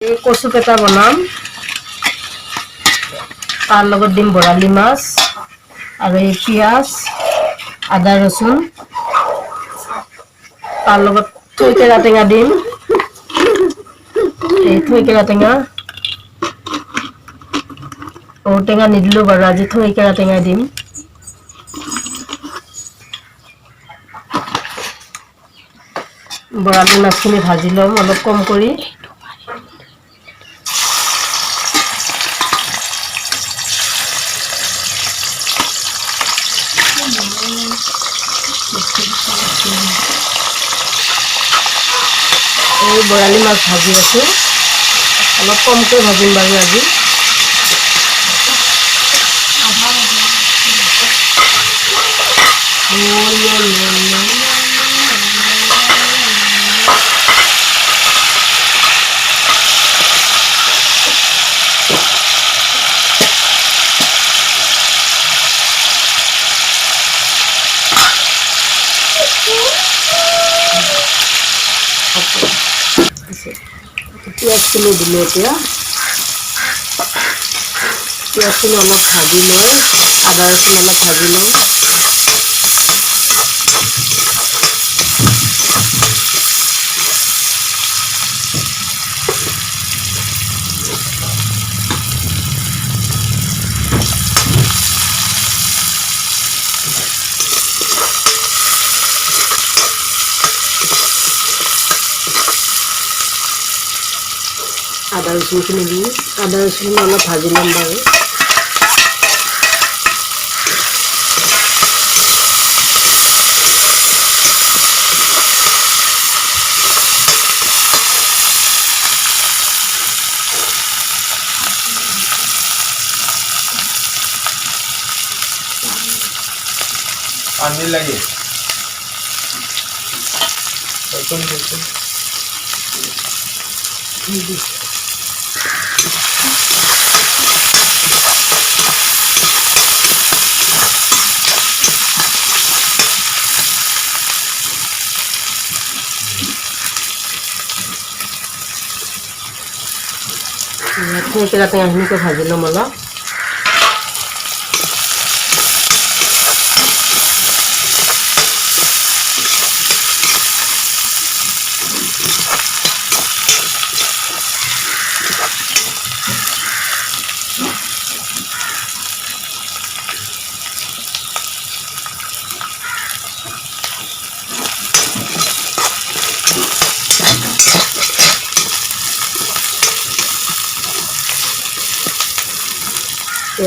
এই কচু পেটা বনাম তাৰ লগত দিম বৰালি মাছ আৰু এই পিয়াজ আদা ৰসুন তাৰ লগত থৈকেৰা টেঙা দিম এই থৈকেৰা টেঙা ঔটেঙা নিদিলো বাৰু আজি থৈকেৰা টেঙা দিম বৰালি মাছখিনি ভাজি লম অলপ কম কৰি এই বৰালি মাছ ভাজি আছো অলপ কমকৈ ভাজিম বাৰু আজি পিঁয়াজখিনি দিলোঁ এতিয়া পিঁয়াজখিনি অলপ ভাজি লৈ আদা ৰচুন অলপ ভাজি লওঁ আদা ৰচুনখিনি দিওঁ আদা ৰচুনখিনি অলপ ভাজি ল'ম বাৰু पानी लगे থৈকেৰা টেঙাখিনিকে ভাজি ল'ম অলপ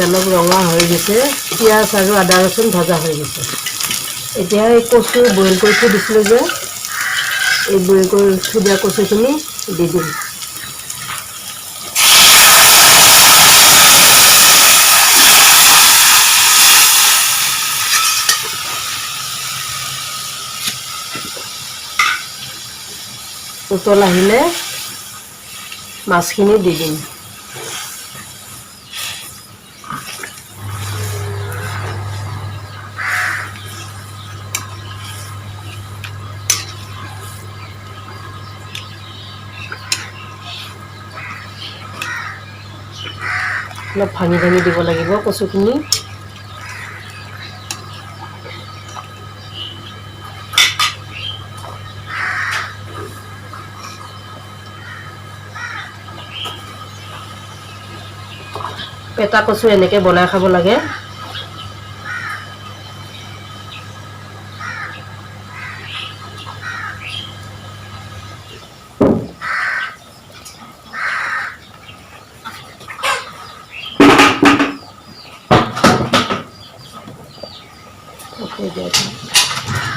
অলপ ৰঙা হৈ গৈছে পিঁয়াজ আৰু আদা ৰচুন ভজা হৈ গৈছে এতিয়া এই কচু বইল কৰি থৈ দিছিলোঁ যে এই বইল কৰি থৈ দিয়া কচুখিনি দি দিম উতল আহিলে মাছখিনি দি দিম অলপ ভাঙি ভাঙি দিব লাগিব কচুখিনি পেটা কচু এনেকৈ বনাই খাব লাগে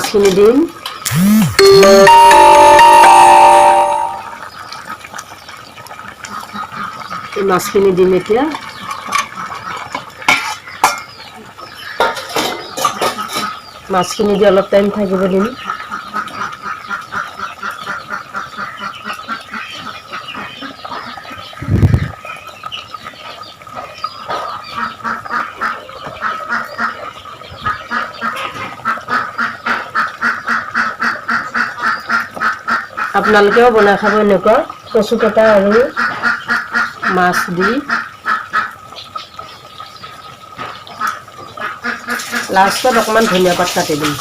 মাছখিনি দিম এই মাছখিনি দিম এতিয়া মাছখিনি দি অলপ টাইম থাকিব দিম আপোনালোকেও বনাই খাব এনেকুৱা কচু পেটা আৰু মাছ দি লাষ্টত অকণমান ধনিয়া পাত কাটি দিম।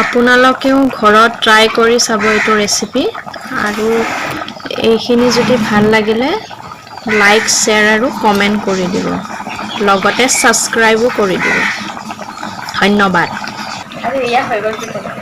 আপোনালোকেও ঘৰত ট্ৰাই কৰি চাব এইটো ৰেচিপি আৰু এইখিনি যদি ভাল লাগিলে লাইক শ্বেয়াৰ আৰু কমেণ্ট কৰি দিব লগতে ছাবস্ক্ৰাইবো কৰি দিব ধন্যবাদ আৰু এয়া হৈ গ'ল কি